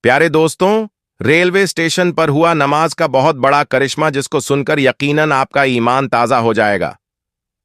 प्यारे दोस्तों, railway station पर हुआ नमाज का बहुत बड़ा करिश्मा जिसको सुनकर यकीनन आपका ईमान ताजा हो जाएगा।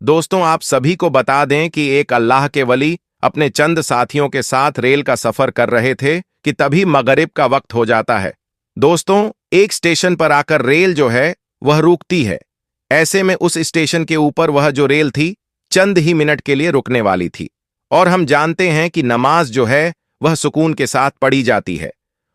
दोस्तों, आप सभी को बता दें कि एक अल्लाह के वली अपने चंद साथियों के साथ रेल का सफर कर रहे थे कि तभी मगरिब का वक्त हो जाता है। दोस्तों, एक स्टेशन पर आकर रेल जो है वह रुकती है। ऐसे में उस स्टेशन के ऊपर वह जो रेल थी चंद ही मिनट के लिए रुकने वाली थी। और हम जानते हैं कि नमाज जो है वह सुकून के साथ पढ़ी जाती है।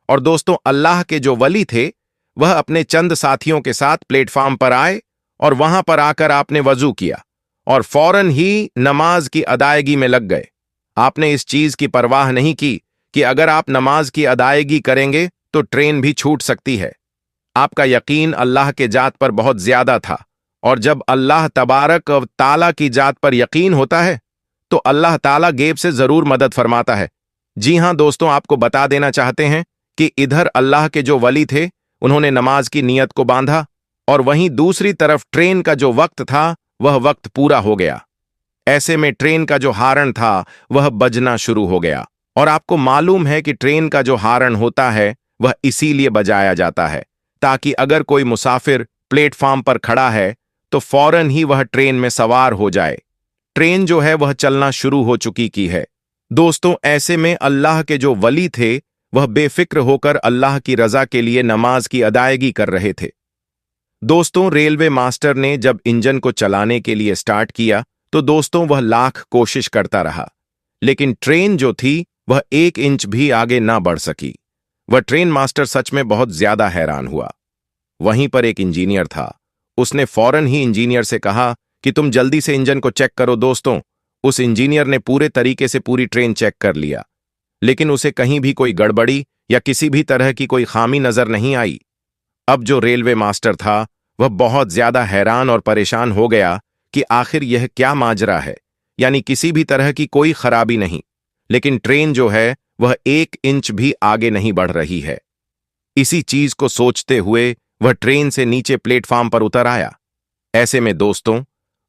और दोस्तों, अल्लाह के जो वली थे वह अपने चंद साथियों के साथ प्लेटफॉर्म पर आए और वहां पर आकर आपने वजू किया और फौरन ही नमाज की अदायगी में लग गए। आपने इस चीज की परवाह नहीं की कि अगर आप नमाज की अदायगी करेंगे तो ट्रेन भी छूट सकती है। आपका यकीन अल्लाह के जात पर बहुत ज्यादा था, और जब अल्लाह तबारक व ताला की जात पर यकीन होता है तो अल्लाह ताला गैब से जरूर मदद फरमाता है। जी हां दोस्तों, आपको बता देना चाहते हैं कि इधर अल्लाह के जो वली थे उन्होंने नमाज की नीयत को बांधा, और वहीं दूसरी तरफ ट्रेन का जो वक्त था वह वक्त पूरा हो गया। ऐसे में ट्रेन का जो हार्न था वह बजना शुरू हो गया। और आपको मालूम है कि ट्रेन का जो हार्न होता है वह इसीलिए बजाया जाता है ताकि अगर कोई मुसाफिर प्लेटफॉर्म पर खड़ा है तो फौरन ही वह ट्रेन में सवार हो जाए। ट्रेन जो है वह चलना शुरू हो चुकी की है। दोस्तों, ऐसे में अल्लाह के जो वली थे वह बेफिक्र होकर अल्लाह की रजा के लिए नमाज की अदायगी कर रहे थे। दोस्तों, रेलवे मास्टर ने जब इंजन को चलाने के लिए स्टार्ट किया तो दोस्तों वह लाख कोशिश करता रहा, लेकिन ट्रेन जो थी वह 1 इंच भी आगे ना बढ़ सकी। वह ट्रेन मास्टर सच में बहुत ज्यादा हैरान हुआ। वहीं पर एक इंजीनियर था। उसने फौरन ही इंजीनियर से कहा कि तुम जल्दी से इंजन को चेक करो। दोस्तों, उस इंजीनियर ने पूरे तरीके से पूरी ट्रेन चेक कर लिया, लेकिन उसे कहीं भी कोई गड़बड़ी या किसी भी तरह की कोई खामी नजर नहीं आई। अब जो रेलवे मास्टर था वह बहुत ज्यादा हैरान और परेशान हो गया कि आखिर यह क्या माजरा है। यानी किसी भी तरह की कोई खराबी नहीं, लेकिन ट्रेन जो है वह 1 इंच भी आगे नहीं बढ़ रही है। इसी चीज को सोचते हुए वह ट्रेन से नीचे प्लेटफॉर्म पर उतर आया। ऐसे में दोस्तों,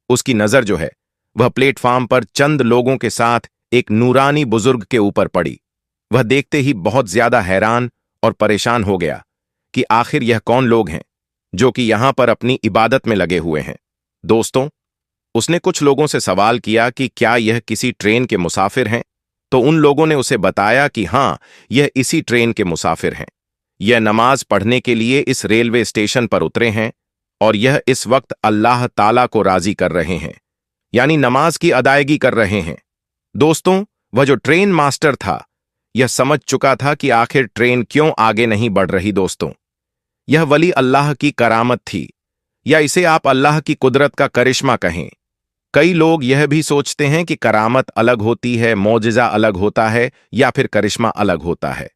उसकी नजर जो है वह प्लेटफॉर्म पर चंद लोगों के साथ एक नूरानी बुजुर्ग के ऊपर पड़ी। वह देखते ही बहुत ज्यादा हैरान और परेशान हो गया कि आखिर यह कौन लोग हैं जो कि यहां पर अपनी इबादत में लगे हुए हैं। दोस्तों, उसने कुछ लोगों से सवाल किया कि क्या यह किसी ट्रेन के मुसाफिर हैं, तो उन लोगों ने उसे बताया कि हां, यह इसी ट्रेन के मुसाफिर हैं। यह नमाज पढ़ने के लिए इस रेलवे स्टेशन पर उतरे हैं और यह इस वक्त अल्लाह ताला को राजी कर रहे हैं, यानी नमाज की अदायगी कर रहे हैं। दोस्तों, वह जो ट्रेन मास्टर था यह समझ चुका था कि आखिर ट्रेन क्यों आगे नहीं बढ़ रही। दोस्तों, यह वली अल्लाह की करामत थी, या इसे आप अल्लाह की कुदरत का करिश्मा कहें। कई लोग यह भी सोचते हैं कि करामत अलग होती है, मौजिजा अलग होता है, या फिर करिश्मा अलग होता है।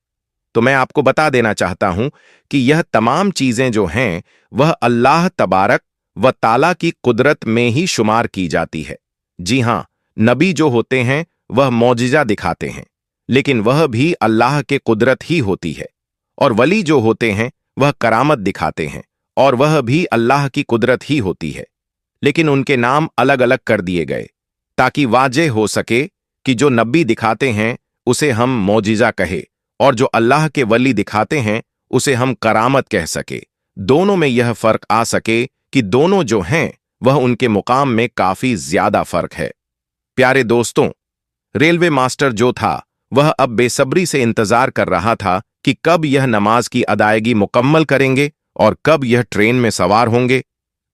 तो मैं आपको बता देना चाहता हूं कि यह तमाम चीजें जो हैं वह अल्लाह तबारक व ताला की कुदरत में ही शुमार की जाती है। जी हां, नबी जो होते हैं वह मौजिजा दिखाते हैं, लेकिन वह भी अल्लाह के कुदरत ही होती है। और वली जो होते हैं वह करामत दिखाते हैं, और वह भी अल्लाह की कुदरत ही होती है, लेकिन उनके नाम अलग अलग कर दिए गए ताकि वाजे हो सके कि जो नबी दिखाते हैं उसे हम मौजिजा कहे, और जो अल्लाह के वली दिखाते हैं उसे हम करामत कह सके। दोनों में यह फर्क आ सके कि दोनों जो हैं वह उनके मुकाम में काफी ज्यादा फर्क है। प्यारे दोस्तों, रेलवे मास्टर जो था वह अब बेसब्री से इंतजार कर रहा था कि कब यह नमाज की अदायगी मुकम्मल करेंगे और कब यह ट्रेन में सवार होंगे।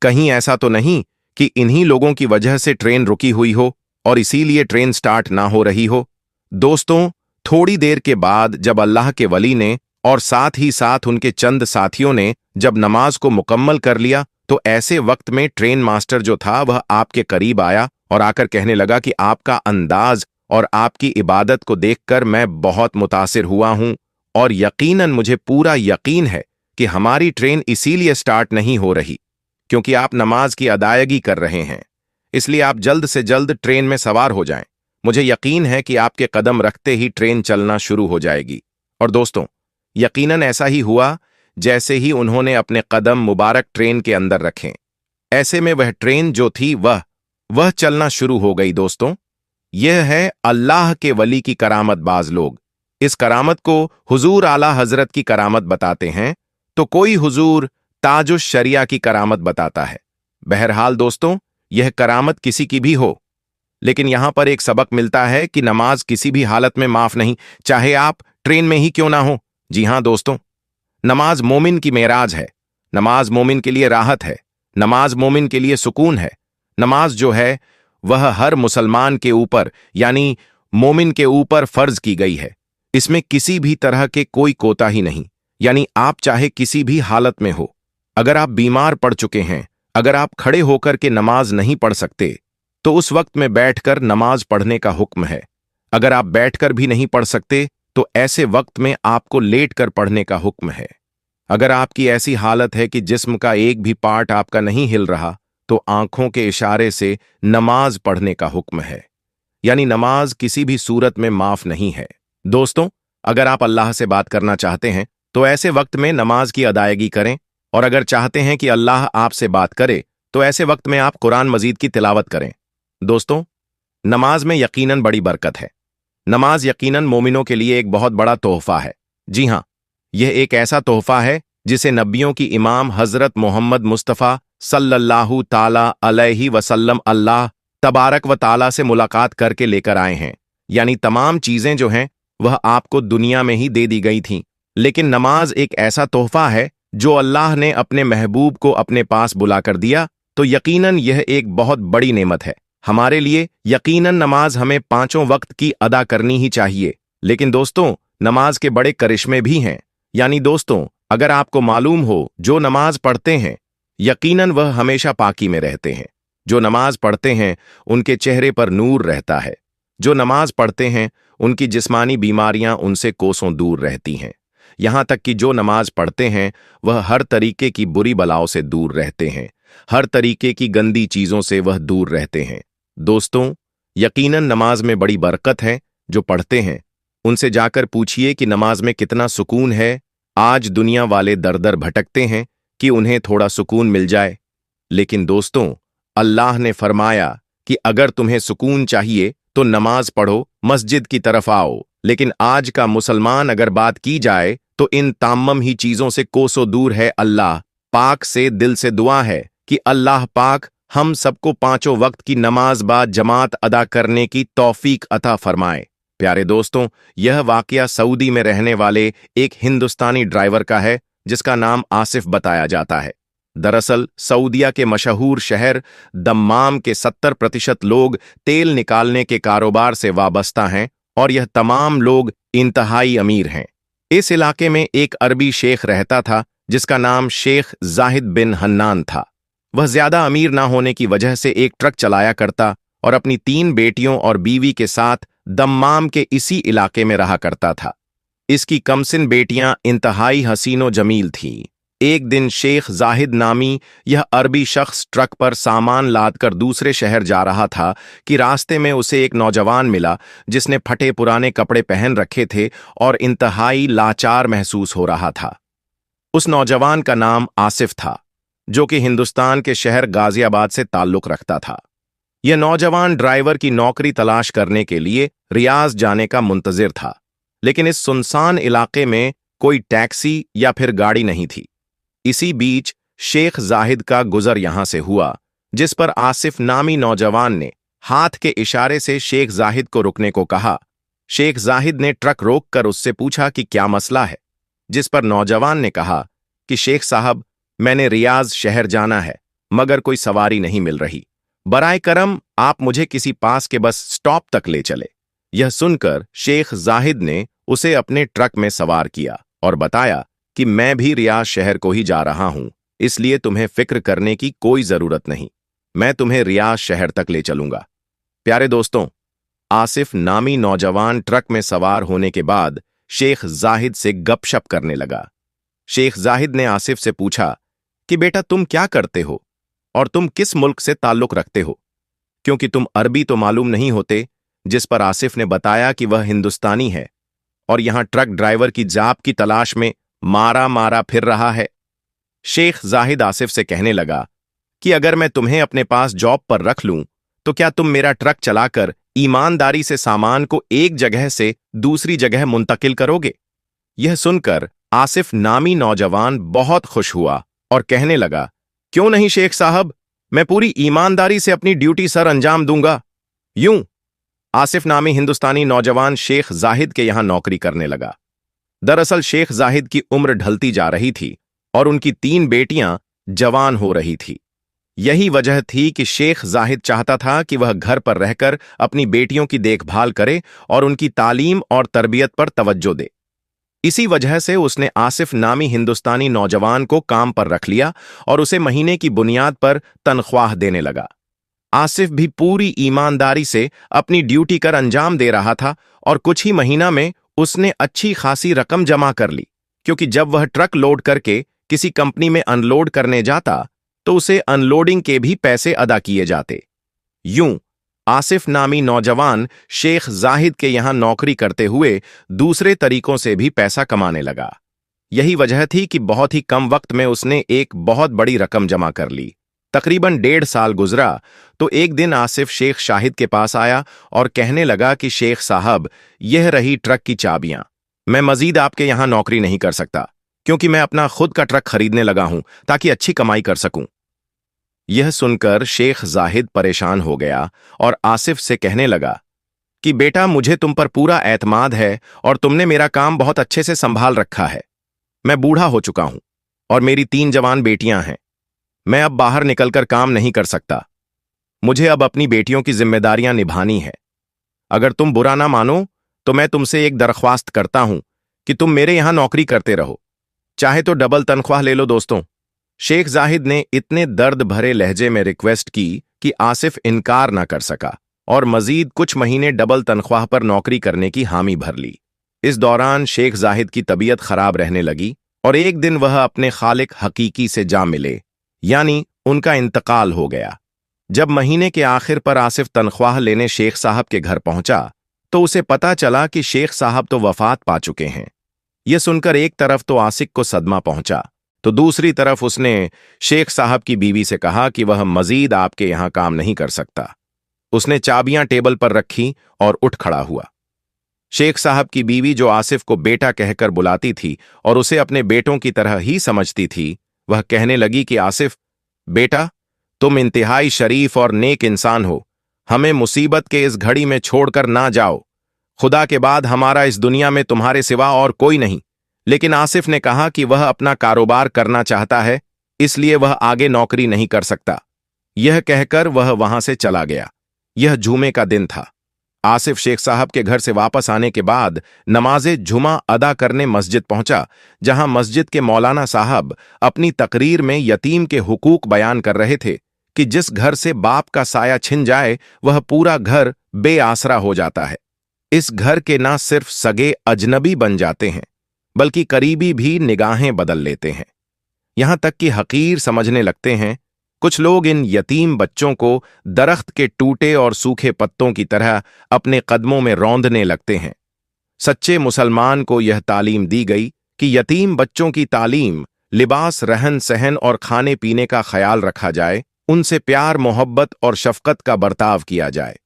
कहीं ऐसा तो नहीं कि इन्हीं लोगों की वजह से ट्रेन रुकी हुई हो और इसीलिए ट्रेन स्टार्ट ना हो रही हो। दोस्तों, थोड़ी देर के बाद जब अल्लाह के वली ने और साथ ही साथ उनके चंद साथियों ने जब नमाज को मुकम्मल कर लिया, तो ऐसे वक्त में ट्रेन मास्टर जो था वह आपके करीब आया और आकर कहने लगा कि आपका अंदाज और आपकी इबादत को देखकर मैं बहुत मुतासिर हुआ हूं, और यकीनन मुझे पूरा यकीन है कि हमारी ट्रेन इसीलिए स्टार्ट नहीं हो रही क्योंकि आप नमाज की अदायगी कर रहे हैं। इसलिए आप जल्द से जल्द ट्रेन में सवार हो जाएं। मुझे यकीन है कि आपके कदम रखते ही ट्रेन चलना शुरू हो जाएगी। और दोस्तों, यकीनन ऐसा ही हुआ जैसे ही उन्होंने अपने कदम मुबारक ट्रेन के अंदर रखे। ऐसे में वह ट्रेन जो थी वह चलना शुरू हो गई। दोस्तों, यह है अल्लाह के वली की करामत बाज लोग। इस करामत को हुजूर आला हजरत की करामत बताते हैं, तो कोई हुजूर ताजुश शरिया की करामत बताता है। बहरहाल दोस्तों, यह करामत किसी की भी हो, लेकिन यहां पर एक सबक मिलता है कि नमाज किसी भी हालत में माफ नहीं, चाहे आप ट्रेन में ही क्यों ना हो। जी हां दोस्तों, नमाज मोमिन की मेराज है। नमाज मोमिन के लिए राहत है। नमाज मोमिन के लिए सुकून है। नमाज जो है वह हर मुसलमान के ऊपर यानी मोमिन के ऊपर फर्ज की गई है। इसमें किसी भी तरह के कोई कोताही नहीं, यानी आप चाहे किसी भी हालत में हो, अगर आप बीमार पड़ चुके हैं, अगर आप खड़े होकर के नमाज नहीं पढ़ सकते, तो उस वक्त में बैठकर नमाज पढ़ने का हुक्म है। अगर आप बैठकर भी नहीं पढ़ सकते, तो ऐसे वक्त में आपको लेटकर पढ़ने का हुक्म है। अगर आपकी ऐसी हालत है कि जिस्म का एक भी पार्ट आपका नहीं हिल रहा, तो आंखों के इशारे से नमाज पढ़ने का हुक्म है, यानी नमाज किसी भी सूरत में माफ नहीं है। दोस्तों, अगर आप अल्लाह से बात करना चाहते हैं, तो ऐसे वक्त में नमाज की अदायगी करें, और अगर चाहते हैं कि अल्लाह आपसे बात करे, तो ऐसे वक्त में आप कुरान मजीद की तिलावत करें। दोस्तों, नमाज में यकीनन बड़ी बरकत है। नमाज यकीनन मोमिनों के लिए एक बहुत बड़ा तोहफा है। जी हां, यह एक ऐसा तोहफा है जिसे नबियों की इमाम हजरत मोहम्मद मुस्तफ़ा सल्लल्लाहु ताला अलैहि वसल्लम अल्लाह तबारक व ताला से मुलाकात करके लेकर आए हैं। यानी तमाम चीजें जो हैं वह आपको दुनिया में ही दे दी गई थीं, लेकिन नमाज एक ऐसा तोहफा है जो अल्लाह ने अपने महबूब को अपने पास बुलाकर दिया, तो यकीनन यह एक बहुत बड़ी नेमत है हमारे लिए। यकीनन नमाज हमें पांचों वक्त की अदा करनी ही चाहिए, लेकिन दोस्तों, नमाज के बड़े करिश्मे भी हैं। यानी दोस्तों, अगर आपको मालूम हो, जो नमाज पढ़ते हैं यकीनन वह हमेशा पाकी में रहते हैं। जो नमाज पढ़ते हैं उनके चेहरे पर नूर रहता है। जो नमाज पढ़ते हैं उनकी जिस्मानी बीमारियां उनसे कोसों दूर रहती हैं। यहां तक कि जो नमाज पढ़ते हैं वह हर तरीके की बुरी बलाओं से दूर रहते हैं। हर तरीके की गंदी चीजों से वह दूर रहते हैं। दोस्तों, यकीनन नमाज में बड़ी बरकत है। जो पढ़ते हैं उनसे जाकर पूछिए कि नमाज में कितना सुकून है। आज दुनिया वाले दर दर भटकते हैं कि उन्हें थोड़ा सुकून मिल जाए, लेकिन दोस्तों, अल्लाह ने फरमाया कि अगर तुम्हें सुकून चाहिए तो नमाज पढ़ो, मस्जिद की तरफ आओ। लेकिन आज का मुसलमान अगर बात की जाए तो इन तामम ही चीजों से कोसों दूर है। अल्लाह पाक से दिल से दुआ है कि अल्लाह पाक हम सबको पांचों वक्त की नमाज बाद जमात अदा करने की तौफीक अता फरमाए। प्यारे दोस्तों, यह वाकया सऊदी में रहने वाले एक हिंदुस्तानी ड्राइवर का है जिसका नाम आसिफ बताया जाता है। दरअसल सऊदिया के मशहूर शहर दम्माम के 70% लोग तेल निकालने के कारोबार से वाबस्ता हैं और यह तमाम लोग इंतहाई अमीर हैं। इस इलाके में एक अरबी शेख रहता था जिसका नाम शेख जाहिद बिन हन्नान था। वह ज्यादा अमीर ना होने की वजह से एक ट्रक चलाया करता और अपनी 3 बेटियों और बीवी के साथ दम्माम के इसी इलाके में रहा करता था। इसकी कमसिन बेटियां इंतहाई हसीनो जमील थीं। एक दिन शेख जाहिद नामी यह अरबी शख्स ट्रक पर सामान लादकर दूसरे शहर जा रहा था कि रास्ते में उसे एक नौजवान मिला जिसने फटे पुराने कपड़े पहन रखे थे और इंतहाई लाचार महसूस हो रहा था। उस नौजवान का नाम आसिफ था, जो कि हिंदुस्तान के शहर गाजियाबाद से ताल्लुक रखता था। यह नौजवान ड्राइवर की नौकरी तलाश करने के लिए रियाज जाने का मुंतजिर था, लेकिन इस सुनसान इलाके में कोई टैक्सी या फिर गाड़ी नहीं थी। इसी बीच शेख जाहिद का गुजर यहां से हुआ, जिस पर आसिफ नामी नौजवान ने हाथ के इशारे से शेख जाहिद को रुकने को कहा। शेख जाहिद ने ट्रक रोककर उससे पूछा कि क्या मसला है, जिस पर नौजवान ने कहा कि शेख साहब, मैंने रियाज शहर जाना है मगर कोई सवारी नहीं मिल रही। बराए करम आप मुझे किसी पास के बस स्टॉप तक ले चले। यह सुनकर शेख जाहिद ने उसे अपने ट्रक में सवार किया और बताया कि मैं भी रियाज शहर को ही जा रहा हूं, इसलिए तुम्हें फिक्र करने की कोई जरूरत नहीं, मैं तुम्हें रियाज शहर तक ले चलूंगा। प्यारे दोस्तों, आसिफ नामी नौजवान ट्रक में सवार होने के बाद शेख जाहिद से गपशप करने लगा। शेख जाहिद ने आसिफ से पूछा कि बेटा तुम क्या करते हो और तुम किस मुल्क से ताल्लुक रखते हो, क्योंकि तुम अरबी तो मालूम नहीं होते। जिस पर आसिफ ने बताया कि वह हिंदुस्तानी है और यहां ट्रक ड्राइवर की जाप की तलाश में मारा मारा फिर रहा है। शेख जाहिद आसिफ से कहने लगा कि अगर मैं तुम्हें अपने पास जॉब पर रख लूं तो क्या तुम मेरा ट्रक चलाकर ईमानदारी से सामान को एक जगह से दूसरी जगह मुंतकिल करोगे। यह सुनकर आसिफ नामी नौजवान बहुत खुश हुआ और कहने लगा, क्यों नहीं शेख साहब, मैं पूरी ईमानदारी से अपनी ड्यूटी सर अंजाम दूंगा। यूं आसिफ नामी हिंदुस्तानी नौजवान शेख जाहिद के यहां नौकरी करने लगा। दरअसल शेख जाहिद की उम्र ढलती जा रही थी और उनकी 3 बेटियां जवान हो रही थी। यही वजह थी कि शेख जाहिद चाहता था कि वह घर पर रहकर अपनी बेटियों की देखभाल करे और उनकी तालीम और तरबियत पर तवज्जो दे। इसी वजह से उसने आसिफ नामी हिंदुस्तानी नौजवान को काम पर रख लिया और उसे महीने की बुनियाद पर तनख्वाह देने लगा। आसिफ भी पूरी ईमानदारी से अपनी ड्यूटी कर अंजाम दे रहा था और कुछ ही महीना में उसने अच्छी खासी रकम जमा कर ली, क्योंकि जब वह ट्रक लोड करके किसी कंपनी में अनलोड करने जाता तो उसे अनलोडिंग के भी पैसे अदा किए जाते। यूं आसिफ नामी नौजवान शेख जाहिद के यहां नौकरी करते हुए दूसरे तरीकों से भी पैसा कमाने लगा। यही वजह थी कि बहुत ही कम वक्त में उसने एक बहुत बड़ी रकम जमा कर ली। तकरीबन 1.5 साल गुजरा तो एक दिन आसिफ शेख शाहिद के पास आया और कहने लगा कि शेख साहब, यह रही ट्रक की चाबियां। मैं मजीद आपके यहां नौकरी नहीं कर सकता, क्योंकि मैं अपना खुद का ट्रक खरीदने लगा हूं ताकि अच्छी कमाई कर सकूं। यह सुनकर शेख जाहिद परेशान हो गया और आसिफ से कहने लगा कि बेटा, मुझे तुम पर पूरा एतमाद है और तुमने मेरा काम बहुत अच्छे से संभाल रखा है। मैं बूढ़ा हो चुका हूं और मेरी 3 जवान बेटियां हैं। मैं अब बाहर निकलकर काम नहीं कर सकता। मुझे अब अपनी बेटियों की जिम्मेदारियां निभानी है। अगर तुम बुरा ना मानो तो मैं तुमसे एक दरख्वास्त करता हूं कि तुम मेरे यहां नौकरी करते रहो, चाहे तो डबल तनख्वाह ले लो। दोस्तों, शेख जाहिद ने इतने दर्द भरे लहजे में रिक्वेस्ट की कि आसिफ इनकार ना कर सका और मजीद कुछ महीने डबल तनख्वाह पर नौकरी करने की हामी भर ली। इस दौरान शेख जाहिद की तबीयत खराब रहने लगी और एक दिन वह अपने खालिक हकीकी से जा मिले, यानी उनका इंतकाल हो गया। जब महीने के आखिर पर आसिफ तनख्वाह लेने शेख साहब के घर पहुंचा तो उसे पता चला कि शेख साहब तो वफात पा चुके हैं। यह सुनकर एक तरफ तो आसिफ को सदमा पहुंचा तो दूसरी तरफ उसने शेख साहब की बीवी से कहा कि वह मजीद आपके यहां काम नहीं कर सकता। उसने चाबियां टेबल पर रखी और उठ खड़ा हुआ। शेख साहब की बीवी, जो आसिफ को बेटा कहकर बुलाती थी और उसे अपने बेटों की तरह ही समझती थी, वह कहने लगी कि आसिफ बेटा, तुम इंतहाई शरीफ और नेक इंसान हो। हमें मुसीबत के इस घड़ी में छोड़कर ना जाओ। खुदा के बाद हमारा इस दुनिया में तुम्हारे सिवा और कोई नहीं। लेकिन आसिफ ने कहा कि वह अपना कारोबार करना चाहता है, इसलिए वह आगे नौकरी नहीं कर सकता। यह कहकर वह वहां से चला गया। यह जुमे का दिन था। आसिफ शेख साहब के घर से वापस आने के बाद नमाज़े जुमा अदा करने मस्जिद पहुंचा, जहां मस्जिद के मौलाना साहब अपनी तकरीर में यतीम के हुकूक बयान कर रहे थे कि जिस घर से बाप का साया छिन जाए वह पूरा घर बेआसरा हो जाता है। इस घर के ना सिर्फ सगे अजनबी बन जाते हैं, बल्कि करीबी भी निगाहें बदल लेते हैं, यहां तक कि हकीर समझने लगते हैं। कुछ लोग इन यतीम बच्चों को दरख्त के टूटे और सूखे पत्तों की तरह अपने कदमों में रौंदने लगते हैं। सच्चे मुसलमान को यह तालीम दी गई कि यतीम बच्चों की तालीम, लिबास, रहन सहन और खाने पीने का ख्याल रखा जाए, उनसे प्यार, मोहब्बत और शफकत का बर्ताव किया जाए।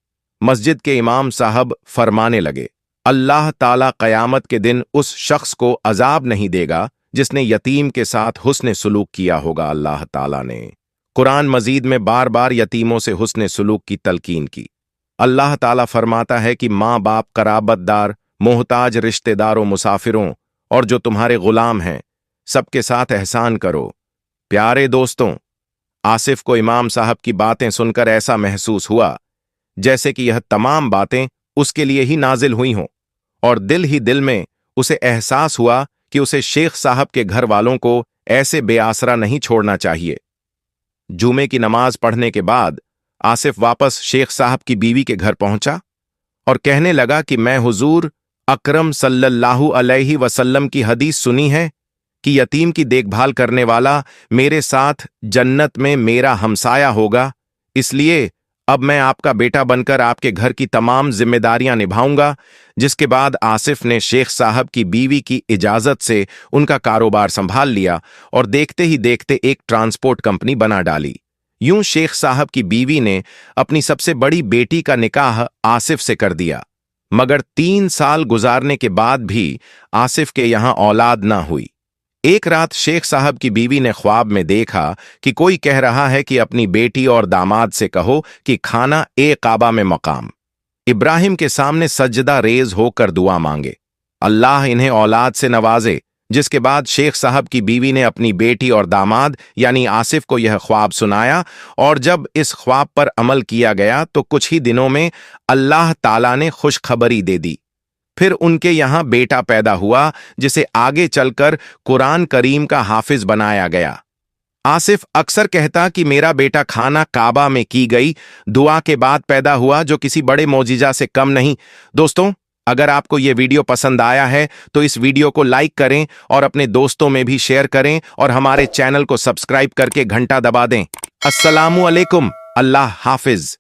मस्जिद के इमाम साहब फरमाने लगे, अल्लाह ताला क़यामत के दिन उस शख्स को अजाब नहीं देगा जिसने यतीम के साथ हुस्न सुलूक किया होगा। अल्लाह ताला ने कुरान मजीद में बार बार यतीमों से हुस्न सुलूक की तलकीन की। अल्लाह ताला फरमाता है कि माँ बाप, कराबतदार, मोहताज रिश्तेदारों, मुसाफिरों और जो तुम्हारे गुलाम हैं, सबके साथ एहसान करो। प्यारे दोस्तों, आसिफ को इमाम साहब की बातें सुनकर ऐसा महसूस हुआ जैसे कि यह तमाम बातें उसके लिए ही नाजिल हुई हों, और दिल ही दिल में उसे एहसास हुआ कि उसे शेख साहब के घर वालों को ऐसे बेआसरा नहीं छोड़ना चाहिए। जुमे की नमाज पढ़ने के बाद आसिफ वापस शेख साहब की बीवी के घर पहुंचा और कहने लगा कि मैं हुजूर अकरम सल्लल्लाहु अलैहि वसल्लम की हदीस सुनी है कि यतीम की देखभाल करने वाला मेरे साथ जन्नत में मेरा हमसाया होगा, इसलिए अब मैं आपका बेटा बनकर आपके घर की तमाम जिम्मेदारियां निभाऊंगा। जिसके बाद आसिफ ने शेख साहब की बीवी की इजाजत से उनका कारोबार संभाल लिया और देखते ही देखते एक ट्रांसपोर्ट कंपनी बना डाली। यूं शेख साहब की बीवी ने अपनी सबसे बड़ी बेटी का निकाह आसिफ से कर दिया, मगर 3 साल गुजारने के बाद भी आसिफ के यहां औलाद ना हुई। एक रात शेख साहब की बीवी ने ख्वाब में देखा कि कोई कह रहा है कि अपनी बेटी और दामाद से कहो कि खाना ए काबा में मकाम इब्राहिम के सामने सजदा रेज होकर दुआ मांगे, अल्लाह इन्हें औलाद से नवाजे। जिसके बाद शेख साहब की बीवी ने अपनी बेटी और दामाद यानी आसिफ को यह ख्वाब सुनाया, और जब इस ख्वाब पर अमल किया गया तो कुछ ही दिनों में अल्लाह ताला ने खुशखबरी दे दी। फिर उनके यहां बेटा पैदा हुआ जिसे आगे चलकर कुरान करीम का हाफिज बनाया गया। आसिफ अक्सर कहता कि मेरा बेटा खाना काबा में की गई दुआ के बाद पैदा हुआ, जो किसी बड़े मौजिजा से कम नहीं। दोस्तों, अगर आपको यह वीडियो पसंद आया है तो इस वीडियो को लाइक करें और अपने दोस्तों में भी शेयर करें और हमारे चैनल को सब्सक्राइब करके घंटा दबा दें। अस्सलामु अलैकुम, अल्लाह हाफिज।